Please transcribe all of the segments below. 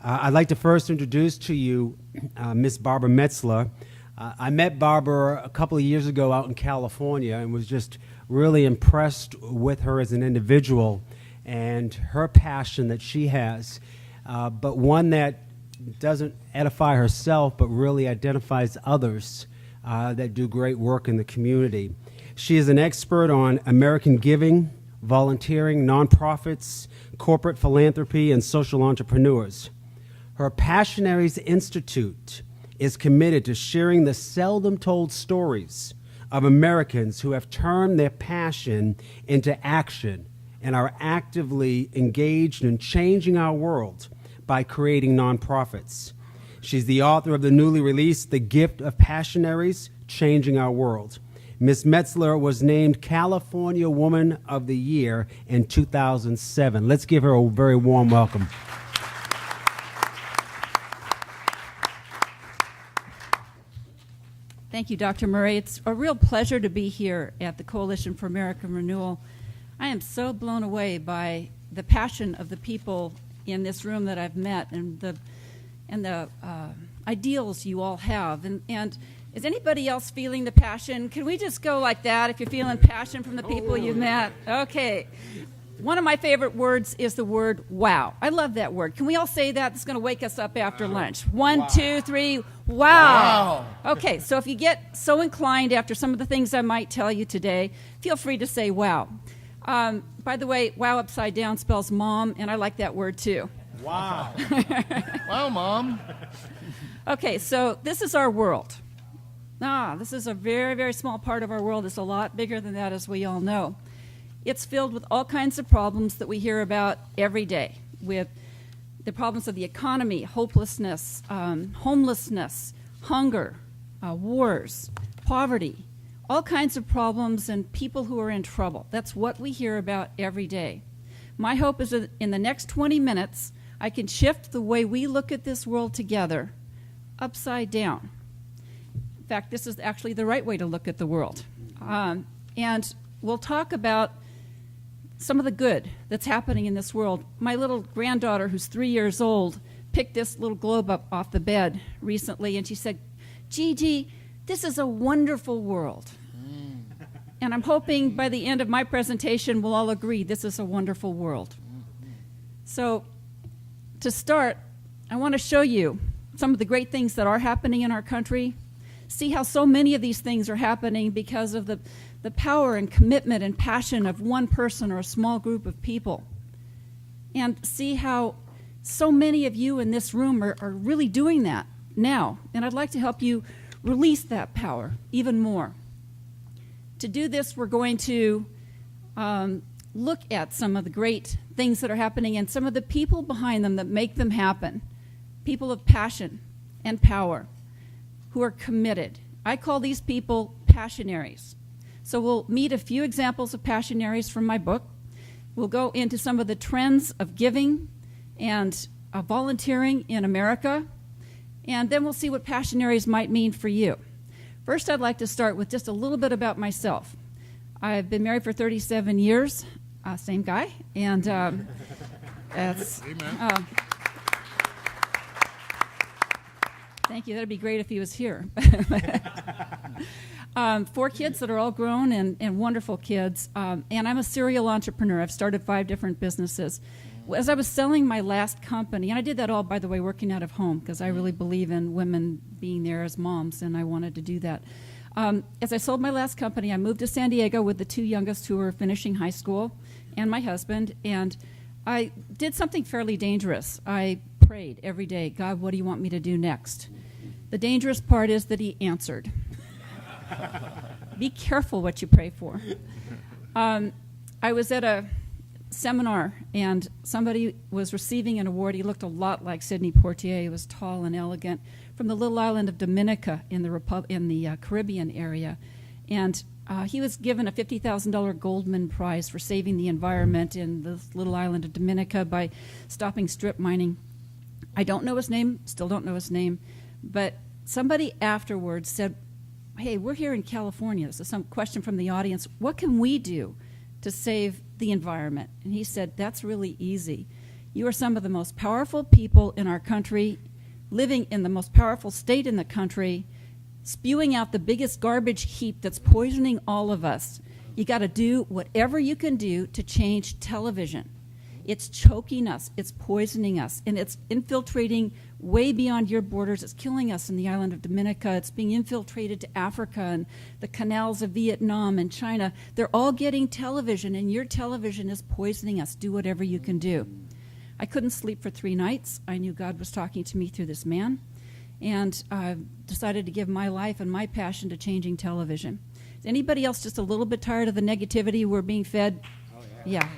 I'd like to first introduce to you Miss Barbara Metzler. I met Barbara a couple of years ago out in California and was just really impressed with her as an individual and her passion that she has, but one that doesn't edify herself but really identifies others that do great work in the community. She is an expert on American giving, volunteering, nonprofits, corporate philanthropy, and social entrepreneurs. Her Passionaries Institute is committed to sharing the seldom told stories of Americans who have turned their passion into action and are actively engaged in changing our world by creating nonprofits. She's the author of the newly released The Gift of Passionaries, Changing Our World. Ms. Metzler was named California Woman of the Year in 2007. Let's give her a very warm welcome. Thank you, Dr. Murray. It's a real pleasure to be here at the Coalition for American Renewal. I am so blown away by the passion of the people in this room that I've met and the ideals you all have. And is anybody else feeling the passion? Can we just go like that if you're feeling passion from the people you've met? Okay. One of my favorite words is the word wow. I love that word. Can we all say that? It's going to wake us up after lunch. 1, 2, 3, wow. Okay, so if you get so inclined after some of the things I might tell you today, feel free to say wow. By the way, wow upside down spells mom, and I like that word too. Wow. Wow, Mom. Okay, so this is our world. This is a very, very small part of our world. It's a lot bigger than that, as we all know. It's filled with all kinds of problems that we hear about every day, with the problems of the economy, hopelessness, homelessness, hunger, wars, poverty, all kinds of problems and people who are in trouble. That's what we hear about every day. My hope is that in the next 20 minutes, I can shift the way we look at this world together upside down. In fact, this is actually the right way to look at the world. And we'll talk about some of the good that's happening in this world. My little granddaughter, who's 3 years old, picked this little globe up off the bed recently, and she said, Gigi, this is a wonderful world. And I'm hoping by the end of my presentation, we'll all agree this is a wonderful world. So to start, I want to show you some of the great things that are happening in our country. See how so many of these things are happening because of the power and commitment and passion of one person or a small group of people. And see how so many of you in this room are really doing that now. And I'd like to help you release that power even more. To do this, we're going to look at some of the great things that are happening and some of the people behind them that make them happen. People of passion and power who are committed. I call these people passionaries. So we'll meet a few examples of passionaries from my book. We'll go into some of the trends of giving and volunteering in America, and then we'll see what passionaries might mean for you. First, I'd like to start with just a little bit about myself. I've been married for 37 years, same guy, and that's... Amen. Thank you. That'd be great if he was here. 4 kids that are all grown and wonderful kids. And I'm a serial entrepreneur. I've started 5 different businesses. As I was selling my last company, and I did that all, by the way, working out of home, because I really believe in women being there as moms, and I wanted to do that. As I sold my last company, I moved to San Diego with the 2 youngest who were finishing high school and my husband, and I did something fairly dangerous. I prayed every day, God, what do you want me to do next? The dangerous part is that he answered. Be careful what you pray for. I was at a seminar, and somebody was receiving an award. He looked a lot like Sidney Poitier. He was tall and elegant, from the little island of Dominica in the Caribbean area. And he was given a $50,000 Goldman Prize for saving the environment in the little island of Dominica by stopping strip mining. I don't know his name, still don't know his name, but somebody afterwards said, hey, we're here in California. This is some question from the audience. What can we do to save the environment? And he said, that's really easy. You are some of the most powerful people in our country, living in the most powerful state in the country, spewing out the biggest garbage heap that's poisoning all of us. You got to do whatever you can do to change television. It's choking us, it's poisoning us, and it's infiltrating way beyond your borders. It's killing us in the island of Dominica. It's being infiltrated to Africa and the canals of Vietnam and China. They're all getting television, and your television is poisoning us. Do whatever you can do. I couldn't sleep for 3 nights. I knew God was talking to me through this man, and I decided to give my life and my passion to changing television. Is anybody else just a little bit tired of the negativity we're being fed? Oh, yeah.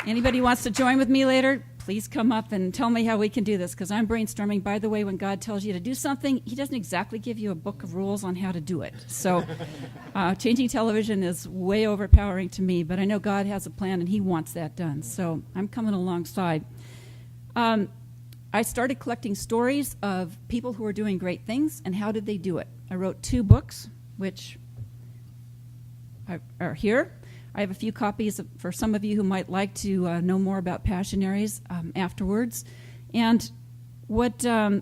Anybody wants to join with me later? Please come up and tell me how we can do this, because I'm brainstorming. By the way, when God tells you to do something, he doesn't exactly give you a book of rules on how to do it. So changing television is way overpowering to me, but I know God has a plan and he wants that done. So I'm coming alongside. I started collecting stories of people who are doing great things and how did they do it. I wrote 2 books, which are here. I have a few copies for some of you who might like to know more about Passionaries afterwards. And what I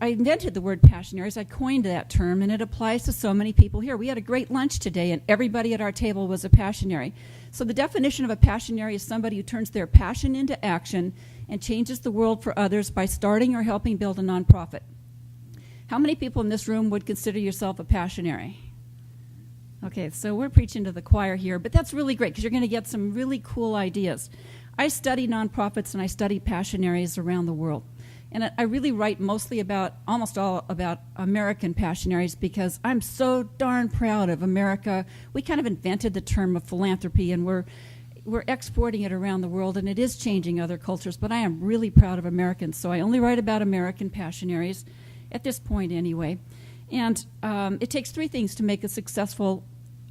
invented the word Passionaries. I coined that term, and it applies to so many people here. We had a great lunch today, and everybody at our table was a Passionary. So the definition of a Passionary is somebody who turns their passion into action and changes the world for others by starting or helping build a nonprofit. How many people in this room would consider yourself a Passionary? Okay, so we're preaching to the choir here, but that's really great because you're going to get some really cool ideas. I study nonprofits and I study Passionaries around the world. And I really write mostly about, almost all about American Passionaries because I'm so darn proud of America. We kind of invented the term of philanthropy, and we're exporting it around the world, and it is changing other cultures, but I am really proud of Americans. So I only write about American Passionaries, at this point anyway. And it takes 3 things to make a successful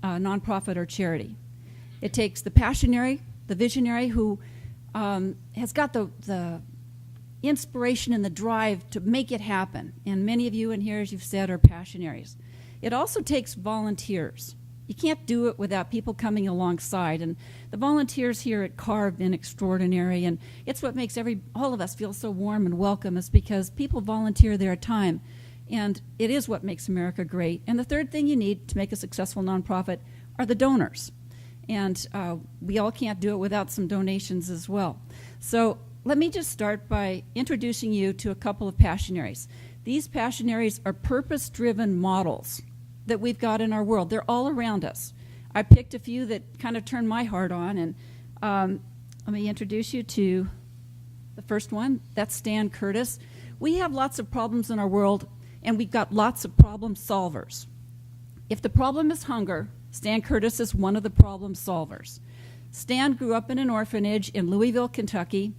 nonprofit or charity. It takes the passionary, the visionary who has got the inspiration and the drive to make it happen. And many of you in here, as you've said, are passionaries. It also takes volunteers. You can't do it without people coming alongside. And the volunteers here at CAR have been extraordinary. And it's what makes all of us feel so warm and welcome, is because people volunteer their time. And it is what makes America great. And the third thing you need to make a successful nonprofit are the donors. And we all can't do it without some donations as well. So let me just start by introducing you to a couple of passionaries. These passionaries are purpose-driven models that we've got in our world. They're all around us. I picked a few that kind of turned my heart on. And let me introduce you to the first one. That's Stan Curtis. We have lots of problems in our world, and we've got lots of problem solvers. If the problem is hunger, Stan Curtis is one of the problem solvers. Stan grew up in an orphanage in Louisville, Kentucky.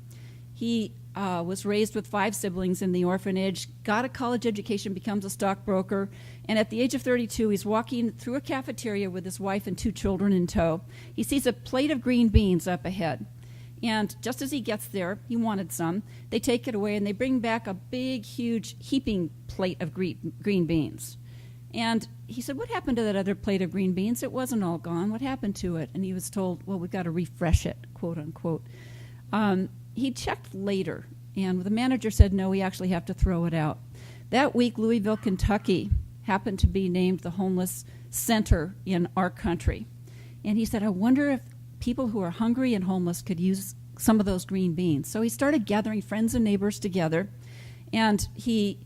He was raised with 5 siblings in the orphanage, got a college education, becomes a stockbroker, and at the age of 32, he's walking through a cafeteria with his wife and 2 children in tow. He sees a plate of green beans up ahead. And just as he gets there, he wanted some, they take it away and they bring back a big, huge heaping plate of green beans. And he said, "What happened to that other plate of green beans? It wasn't all gone. What happened to it?" And he was told, "Well, we've got to refresh it," quote unquote. He checked later, and the manager said, "No, we actually have to throw it out." That week, Louisville, Kentucky happened to be named the homeless center in our country. And he said, "I wonder if people who are hungry and homeless could use some of those green beans." So he started gathering friends and neighbors together, and he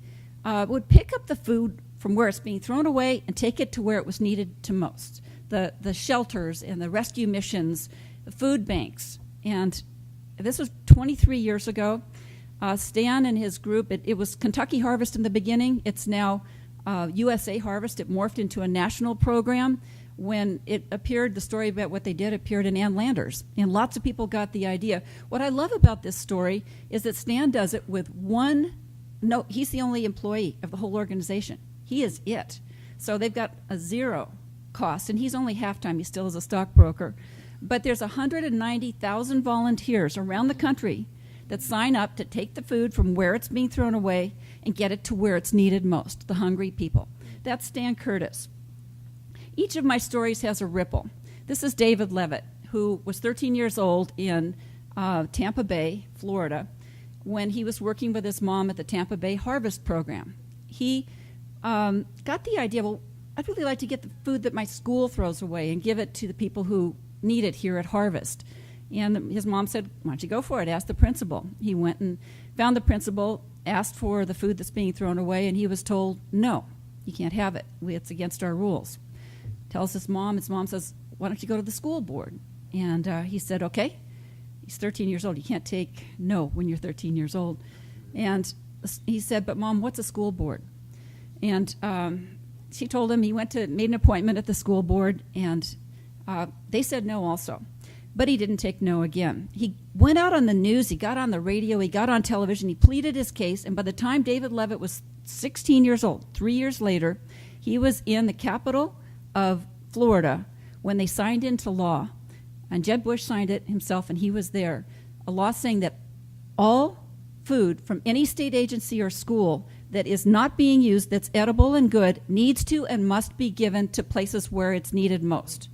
would pick up the food from where it's being thrown away and take it to where it was needed to most. The shelters and the rescue missions, the food banks. And this was 23 years ago. Stan and his group, it was Kentucky Harvest in the beginning. It's now USA Harvest. It morphed into a national program. When it appeared, the story about what they did appeared in Ann Landers, and lots of people got the idea. What I love about this story is that Stan does it with he's the only employee of the whole organization. He is it. So they've got a 0 cost, and he's only half-time. He still is a stockbroker. But there's 190,000 volunteers around the country that sign up to take the food from where it's being thrown away and get it to where it's needed most, the hungry people. That's Stan Curtis. Each of my stories has a ripple. This is David Levitt, who was 13 years old in Tampa Bay, Florida, when he was working with his mom at the Tampa Bay Harvest Program. He got the idea, well, I'd really like to get the food that my school throws away and give it to the people who need it here at Harvest. And his mom said, why don't you go for it? Ask the principal. He went and found the principal, asked for the food that's being thrown away, and he was told, no, you can't have it. It's against our rules. Tells his mom says, why don't you go to the school board? And he said, okay. He's 13 years old. You can't take no when you're 13 years old. And he said, but Mom, what's a school board? And she told him, he made an appointment at the school board, and they said no also. But he didn't take no again. He went out on the news, he got on the radio, he got on television, he pleaded his case, and by the time David Levitt was 16 years old, 3 years later, he was in the capital of Florida when they signed into law, and Jeb Bush signed it himself, and he was there, a law saying that all food from any state agency or school that is not being used, that's edible and good, needs to and must be given to places where it's needed most.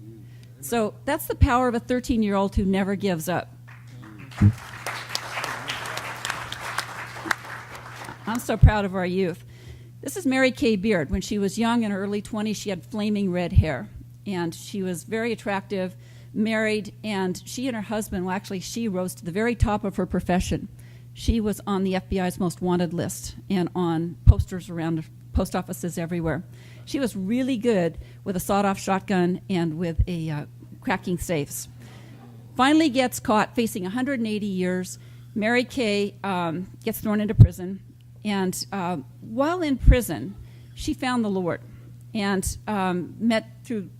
So that's the power of a 13-year-old who never gives up. I'm so proud of our youth. This is Mary Kay Beard. When she was young, in her early 20s, she had flaming red hair. And she was very attractive, married, and she and her husband, well, actually, she rose to the very top of her profession. She was on the FBI's most wanted list and on posters around post offices everywhere. She was really good with a sawed-off shotgun and with cracking safes. Finally gets caught facing 180 years. Mary Kay gets thrown into prison. And while in prison, she found the Lord and met through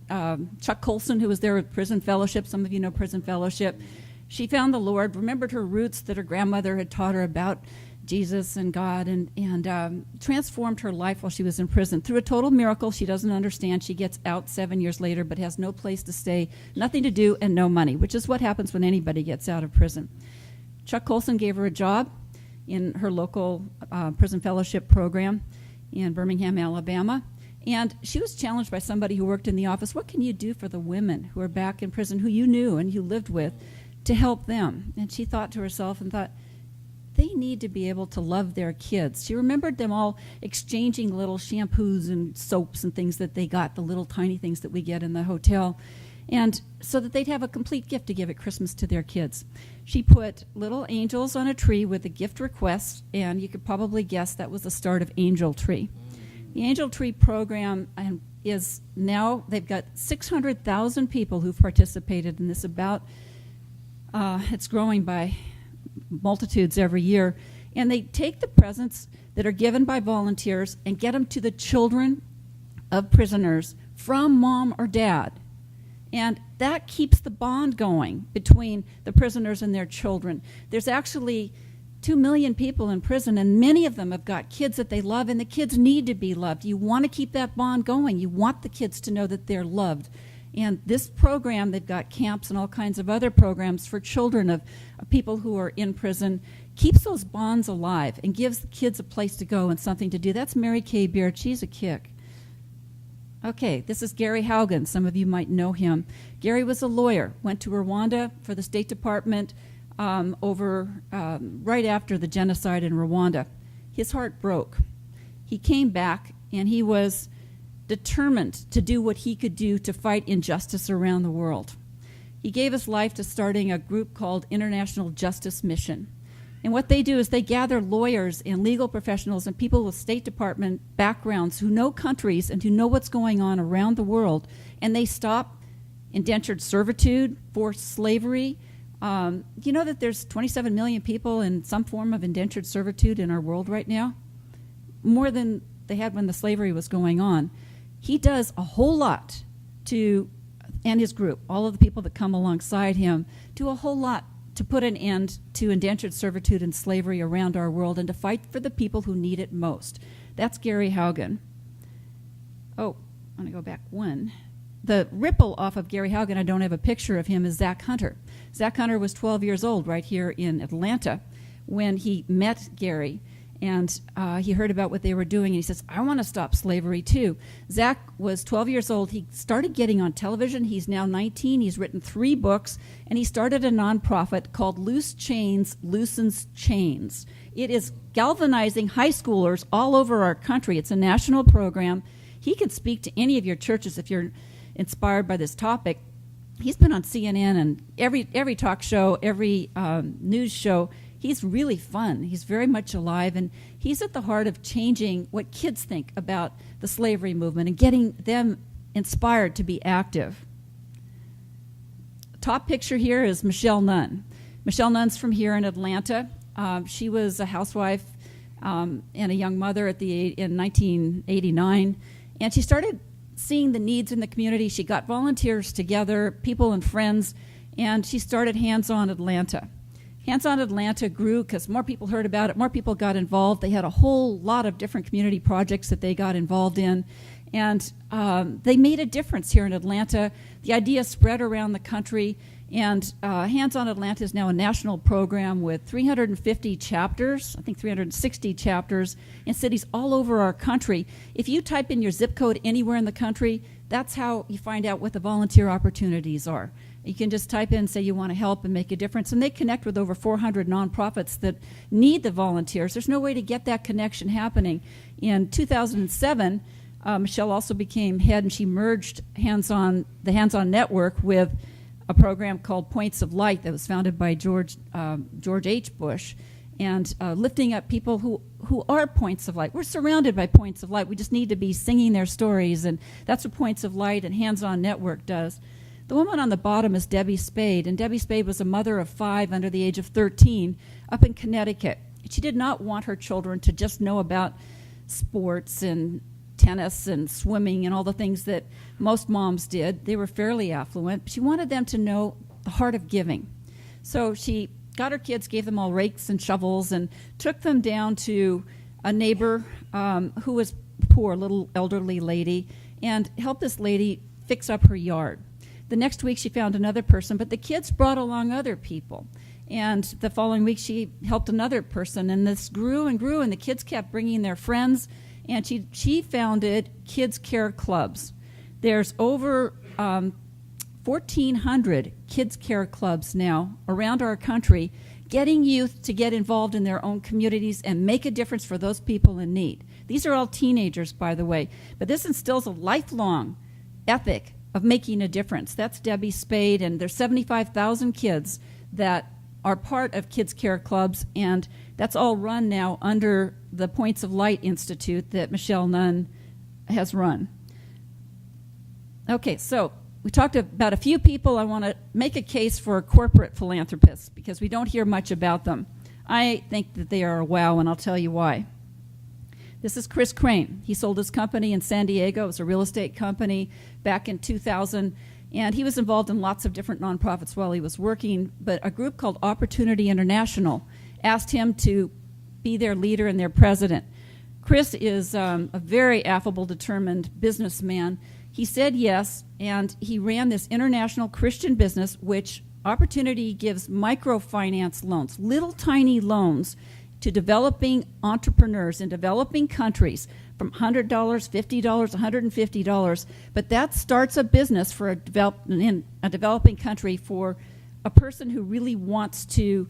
Chuck Colson, who was there with Prison Fellowship. Some of you know Prison Fellowship. She found the Lord, remembered her roots that her grandmother had taught her about Jesus and God, and transformed her life while she was in prison. Through a total miracle, she doesn't understand. She gets out 7 years later, but has no place to stay, nothing to do, and no money, which is what happens when anybody gets out of prison. Chuck Colson gave her a job in her local prison fellowship program in Birmingham, Alabama. And she was challenged by somebody who worked in the office, what can you do for the women who are back in prison, who you knew and you lived with, to help them? And she thought to herself and thought, they need to be able to love their kids. She remembered them all exchanging little shampoos and soaps and things that they got, the little tiny things that we get in the hotel, and so that they'd have a complete gift to give at Christmas to their kids. She put little angels on a tree with a gift request, and you could probably guess that was the start of Angel Tree. The Angel Tree program is now, they've got 600,000 people who've participated in this. It's growing by multitudes every year. And they take the presents that are given by volunteers and get them to the children of prisoners from mom or dad. And that keeps the bond going between the prisoners and their children. There's actually 2 million people in prison, and many of them have got kids that they love, and the kids need to be loved. You want to keep that bond going. You want the kids to know that they're loved. And this program, they've got camps and all kinds of other programs for children of people who are in prison, keeps those bonds alive and gives the kids a place to go and something to do. That's Mary Kay Beard. She's a kick. Okay, this is Gary Haugen. Some of you might know him. Gary was a lawyer, went to Rwanda for the State Department right after the genocide in Rwanda. His heart broke. He came back, and he was determined to do what he could do to fight injustice around the world. He gave his life to starting a group called International Justice Mission. And what they do is they gather lawyers and legal professionals and people with State Department backgrounds who know countries and who know what's going on around the world, and they stop indentured servitude, forced slavery. You know that there's 27 million people in some form of indentured servitude in our world right now? More than they had when the slavery was going on. He does a whole lot and his group, all of the people that come alongside him, do a whole lot to put an end to indentured servitude and slavery around our world and to fight for the people who need it most. That's Gary Haugen. Oh, I'm going to go back one. The ripple off of Gary Haugen, I don't have a picture of him, is Zach Hunter. Zach Hunter was 12 years old right here in Atlanta when he met Gary. and he heard about what they were doing, and he says, I want to stop slavery too. Zach was 12 years old. He started getting on television. He's now 19. He's written 3 books, and he started a nonprofit called Loose Chains Loosens Chains. It is galvanizing high schoolers all over our country. It's a national program. He could speak to any of your churches if you're inspired by this topic. He's been on CNN and every talk show, every news show. He's really fun. He's very much alive, and he's at the heart of changing what kids think about the slavery movement and getting them inspired to be active. Top picture here is Michelle Nunn. Michelle Nunn's from here in Atlanta. She was a housewife and a young mother in 1989, and she started seeing the needs in the community. She got volunteers together, people and friends, and she started Hands On Atlanta. Hands On Atlanta grew because more people heard about it, more people got involved. They had a whole lot of different community projects that they got involved in, and they made a difference here in Atlanta. The idea spread around the country, and Hands On Atlanta is now a national program with 350 chapters, I think 360 chapters, in cities all over our country. If you type in your zip code anywhere in the country, that's how you find out what the volunteer opportunities are. You can just type in, say you want to help and make a difference, and they connect with over 400 nonprofits that need the volunteers. There's no way to get that connection happening. In 2007, Michelle also became head, and she merged the Hands On Network with a program called Points of Light that was founded by George H. Bush, and lifting up people who are points of light. We're surrounded by points of light. We just need to be singing their stories, and that's what Points of Light and Hands On Network does. The woman on the bottom is Debbie Spade, and Debbie Spade was a mother of 5 under the age of 13 up in Connecticut. She did not want her children to just know about sports and tennis and swimming and all the things that most moms did. They were fairly affluent. She wanted them to know the heart of giving. So she got her kids, gave them all rakes and shovels, and took them down to a neighbor who was poor, little elderly lady, and helped this lady fix up her yard. The next week she found another person, but the kids brought along other people. And the following week she helped another person, and this grew and grew, and the kids kept bringing their friends, and she founded Kids Care Clubs. There's over 1,400 Kids Care Clubs now around our country, getting youth to get involved in their own communities and make a difference for those people in need. These are all teenagers, by the way, but this instills a lifelong ethic of making a difference. That's Debbie Spade, and there's 75,000 kids that are part of Kids Care Clubs, and that's all run now under the Points of Light Institute that Michelle Nunn has run. Okay, so we talked about a few people. I want to make a case for corporate philanthropists because we don't hear much about them. I think that they are a wow, and I'll tell you why. This is Chris Crane. He sold his company in San Diego. It was a real estate company back in 2000, and he was involved in lots of different nonprofits while he was working, but a group called Opportunity International asked him to be their leader and their president. Chris is a very affable, determined businessman. He said yes, and he ran this international Christian business, which Opportunity gives microfinance loans, little tiny loans, to developing entrepreneurs in developing countries from $100, $50, $150. But that starts a business for in a developing country for a person who really wants to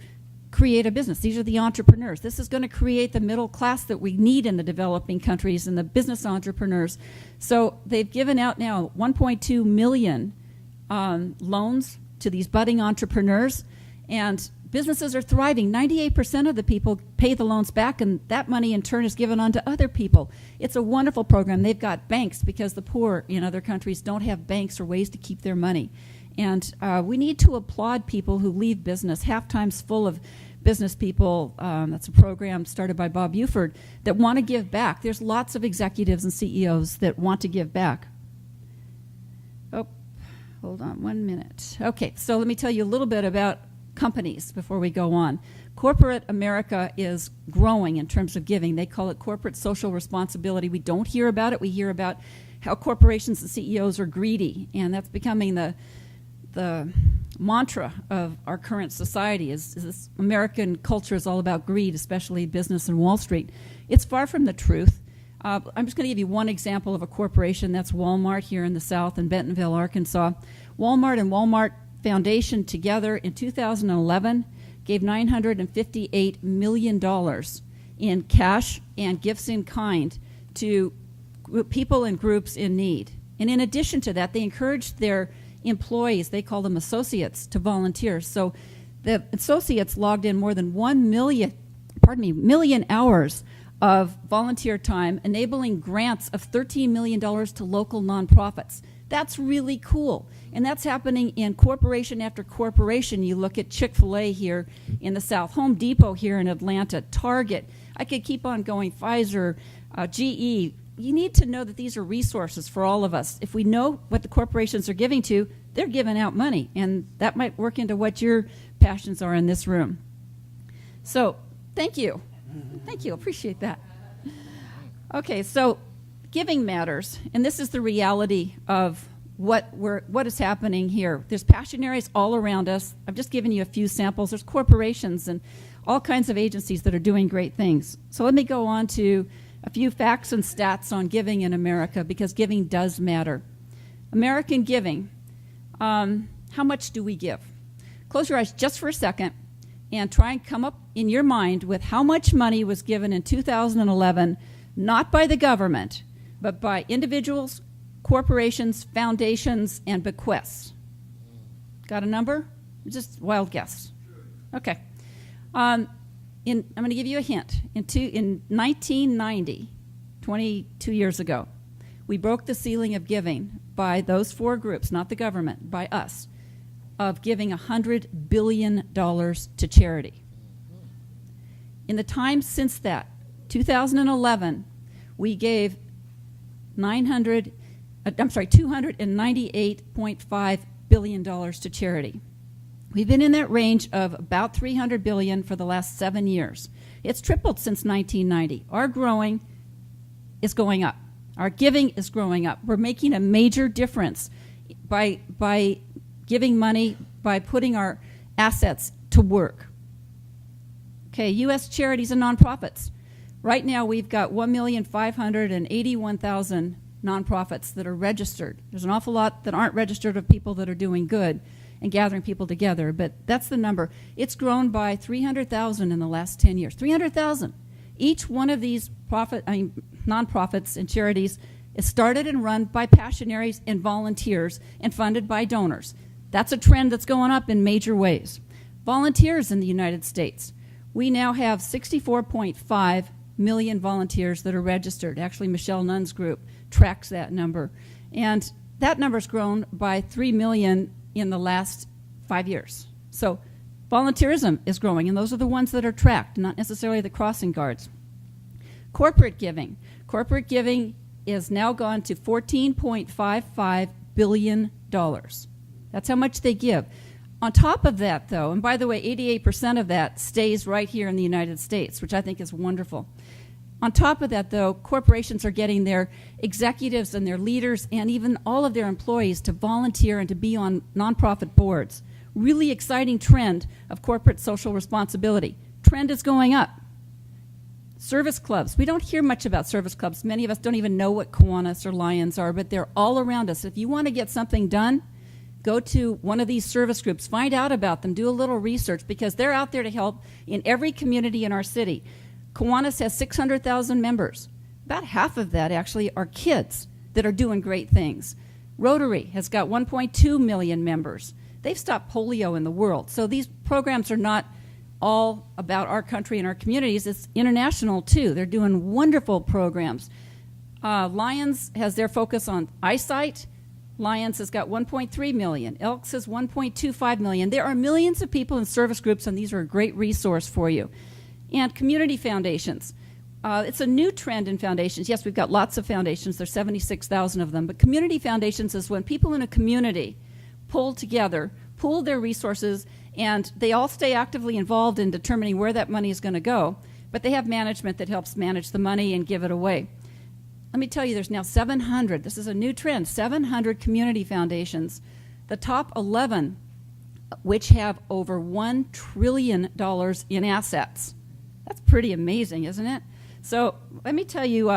create a business. These are the entrepreneurs. This is going to create the middle class that we need in the developing countries and the business entrepreneurs. So they've given out now 1.2 million loans to these budding entrepreneurs, and businesses are thriving. 98% of the people pay the loans back, and that money in turn is given on to other people. It's a wonderful program. They've got banks because the poor in other countries don't have banks or ways to keep their money. And we need to applaud people who leave business. Halftime's full of business people. That's a program started by Bob Buford that want to give back. There's lots of executives and CEOs that want to give back. Oh, hold on 1 minute. Okay, so let me tell you a little bit about companies before we go on. Corporate America is growing in terms of giving. They call it corporate social responsibility. We don't hear about it. We hear about how corporations and CEOs are greedy, and that's becoming the mantra of our current society is this American culture is all about greed, especially business and Wall Street. It's far from the truth. I'm just going to give you one example of a corporation. That's Walmart here in the South in Bentonville, Arkansas. Walmart and Walmart Foundation together in 2011 gave $958 million in cash and gifts in kind to people and groups in need. And in addition to that, they encouraged their employees, they call them associates, to volunteer. So the associates logged in more than 1 million hours of volunteer time, enabling grants of $13 million to local nonprofits. That's really cool. And that's happening in corporation after corporation. You look at Chick-fil-A here in the South, Home Depot here in Atlanta, Target. I could keep on going, Pfizer, GE. You need to know that these are resources for all of us. If we know what the corporations are giving to, they're giving out money. And that might work into what your passions are in this room. So, thank you. Thank you. Appreciate that. Okay, so giving matters. And this is the reality of what is happening here. There's passion areas all around us. I've just given you a few samples. There's corporations and all kinds of agencies that are doing great things. So let me go on to a few facts and stats on giving in America, because giving does matter. American giving. How much do we give? Close your eyes just for a second and try and come up in your mind with how much money was given in 2011, not by the government, but by individuals, corporations, foundations, and bequests. Got a number? Just wild guess. Okay. I'm going to give you a hint. In 1990, 22 years ago, we broke the ceiling of giving by those four groups, not the government, by us, of giving $100 billion to charity. In the time since that, 2011, we gave $298.5 billion to charity. We've been in that range of about $300 billion for the last 7 years. It's tripled since 1990. Our growing is going up. Our giving is growing up. We're making a major difference by giving money, by putting our assets to work. Okay, U.S. charities and nonprofits. Right now we've got 1,581,000 nonprofits that are registered. There's an awful lot that aren't registered of people that are doing good and gathering people together, but that's the number. It's grown by 300,000 in the last 10 years. 300,000. Each one of these nonprofits and charities is started and run by passionaries and volunteers and funded by donors. That's a trend that's going up in major ways. Volunteers in the United States. We now have 64.5 million volunteers that are registered. Actually, Michelle Nunn's group tracks that number. And that number's grown by 3 million in the last 5 years. So volunteerism is growing, and those are the ones that are tracked, not necessarily the crossing guards. Corporate giving. Corporate giving is now gone to $14.55 billion. That's how much they give. On top of that, though, and by the way, 88% of that stays right here in the United States, which I think is wonderful. On top of that, though, corporations are getting their executives and their leaders and even all of their employees to volunteer and to be on nonprofit boards. Really exciting trend of corporate social responsibility. Trend is going up. Service clubs. We don't hear much about service clubs. Many of us don't even know what Kiwanis or Lions are, but they're all around us. If you want to get something done, go to one of these service groups. Find out about them. Do a little research, because they're out there to help in every community in our city. Kiwanis has 600,000 members. About half of that actually are kids that are doing great things. Rotary has got 1.2 million members. They've stopped polio in the world. So these programs are not all about our country and our communities. It's international, too. They're doing wonderful programs. Lions has their focus on eyesight. Lions has got 1.3 million. Elks has 1.25 million. There are millions of people in service groups, and these are a great resource for you. And community foundations. It's a new trend in foundations. Yes, we've got lots of foundations. There's 76,000 of them. But community foundations is when people in a community pull together, pool their resources, and they all stay actively involved in determining where that money is going to go. But they have management that helps manage the money and give it away. Let me tell you, there's now 700. This is a new trend, 700 community foundations. The top 11 which have over $1 trillion in assets. That's pretty amazing, isn't it? So let me tell you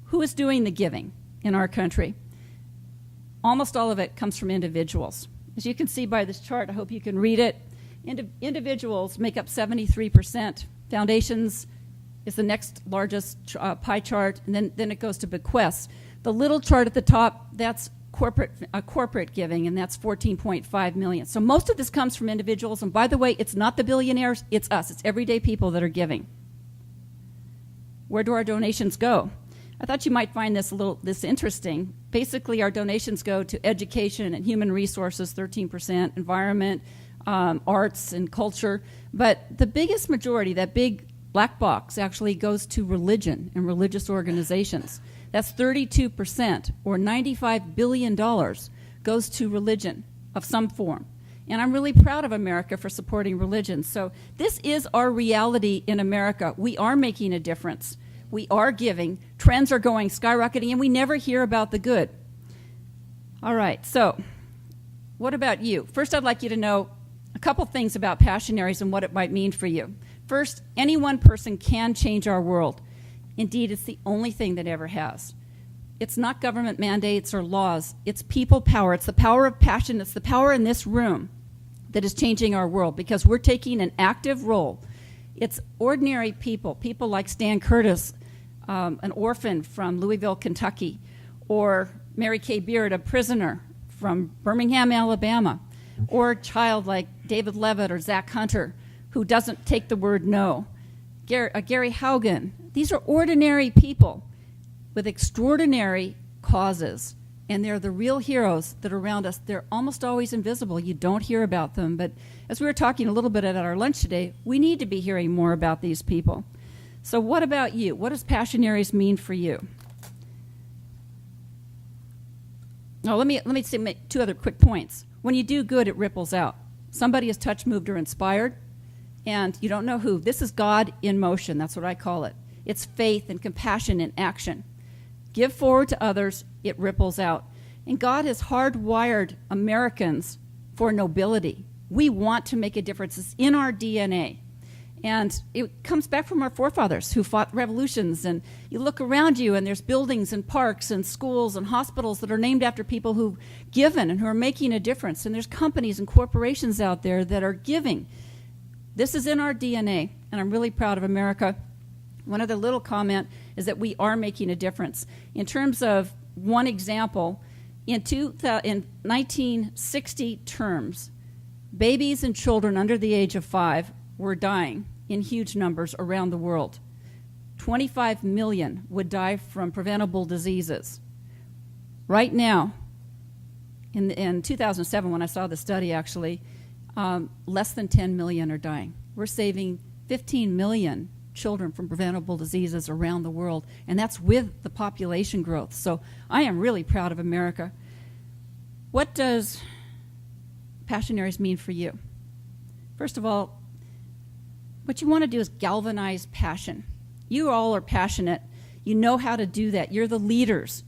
who is doing the giving in our country. Almost all of it comes from individuals. As you can see by this chart, I hope you can read it, individuals make up 73%. Foundations is the next largest pie chart, and then it goes to bequests. The little chart at the top, that's corporate giving, and that's 14.5 million. So most of this comes from individuals, and by the way, it's not the billionaires, it's us. It's everyday people that are giving. Where do our donations go? I thought you might find this interesting. Basically, our donations go to education and human resources, 13%, environment, arts and culture. But the biggest majority, that big black box, actually goes to religion and religious organizations. That's 32%, or $95 billion, goes to religion of some form. And I'm really proud of America for supporting religion. So this is our reality in America. We are making a difference. We are giving. Trends are going skyrocketing, and we never hear about the good. All right, so what about you? First, I'd like you to know a couple things about Passionaries and what it might mean for you. First, any one person can change our world. Indeed, it's the only thing that ever has. It's not government mandates or laws. It's people power. It's the power of passion. It's the power in this room that is changing our world because we're taking an active role. It's ordinary people, people like Stan Curtis, an orphan from Louisville, Kentucky, or Mary Kay Beard, a prisoner from Birmingham, Alabama, or a child like David Levitt or Zach Hunter, who doesn't take the word no. Gary Haugen. These are ordinary people with extraordinary causes, and they're the real heroes that are around us. They're almost always invisible. You don't hear about them, but as we were talking a little bit at our lunch today, we need to be hearing more about these people. So what about you? What does Passionaries mean for you? Oh, let me make two other quick points. When you do good, it ripples out. Somebody is touched, moved, or inspired, and you don't know who. This is God in motion. That's what I call it. It's faith and compassion in action. Give forward to others, it ripples out. And God has hardwired Americans for nobility. We want to make a difference. It's in our DNA. And it comes back from our forefathers who fought revolutions. And you look around you, and there's buildings and parks and schools and hospitals that are named after people who've given and who are making a difference. And there's companies and corporations out there that are giving. This is in our DNA, and I'm really proud of America. One other little comment is that we are making a difference. In terms of one example, in 1960 terms, babies and children under the age of 5 were dying in huge numbers around the world. 25 million would die from preventable diseases. Right now, in 2007, when I saw the study actually, less than 10 million are dying. We're saving 15 million children from preventable diseases around the world, and that's with the population growth. So I am really proud of America. What does Passionaries mean for you? First of all, what you want to do is galvanize passion. You all are passionate. You know how to do that. You're the leaders.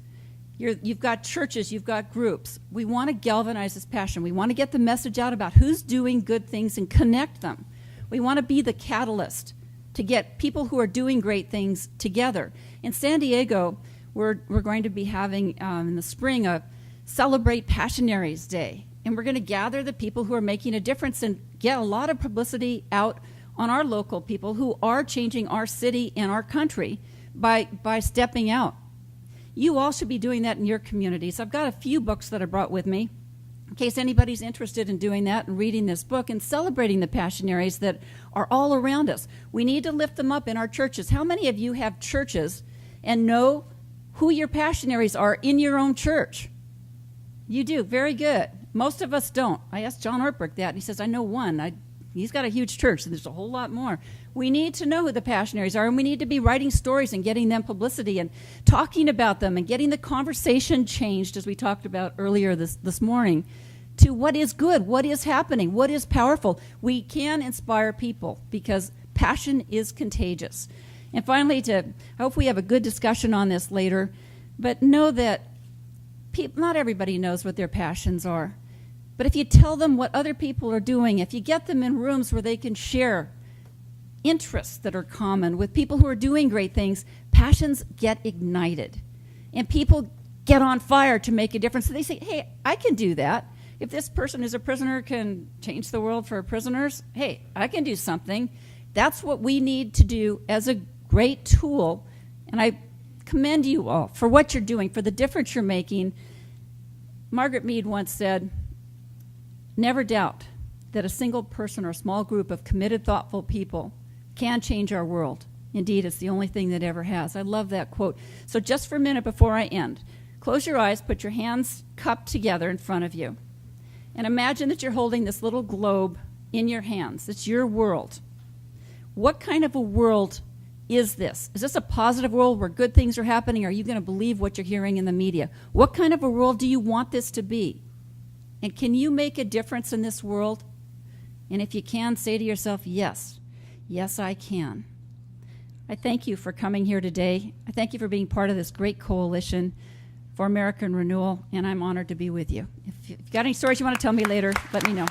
You've got churches, you've got groups. We want to galvanize this passion. We want to get the message out about who's doing good things and connect them. We want to be the catalyst to get people who are doing great things together. In San Diego, we're going to be having in the spring a Celebrate Passionaries Day. And we're going to gather the people who are making a difference and get a lot of publicity out on our local people who are changing our city and our country by stepping out. You all should be doing that in your communities. I've got a few books that I brought with me in case anybody's interested in doing that and reading this book and celebrating the Passionaries that are all around us. We need to lift them up in our churches. How many of you have churches and know who your Passionaries are in your own church? You do. Very good. Most of us don't. I asked John Ortberg that, and he says, I know one. He's got a huge church, and there's a whole lot more. We need to know who the Passionaries are, and we need to be writing stories and getting them publicity and talking about them and getting the conversation changed, as we talked about earlier this morning, to what is good, what is happening, what is powerful. We can inspire people because passion is contagious. And finally, I hope we have a good discussion on this later, but know that not everybody knows what their passions are. But if you tell them what other people are doing, if you get them in rooms where they can share interests that are common with people who are doing great things, passions get ignited. And people get on fire to make a difference. So they say, hey, I can do that. If this person who's a prisoner can change the world for prisoners, hey, I can do something. That's what we need to do as a great tool. And I commend you all for what you're doing, for the difference you're making. Margaret Mead once said, never doubt that a single person or a small group of committed, thoughtful people can change our world. Indeed, it's the only thing that ever has. I love that quote. So just for a minute before I end, close your eyes, put your hands cupped together in front of you, and imagine that you're holding this little globe in your hands. It's your world. What kind of a world is this? Is this a positive world where good things are happening? Or are you going to believe what you're hearing in the media? What kind of a world do you want this to be? And can you make a difference in this world? And if you can, say to yourself, yes. Yes, I can. I thank you for coming here today. I thank you for being part of this great coalition for American Renewal, and I'm honored to be with you. If you've got any stories you want to tell me later, let me know.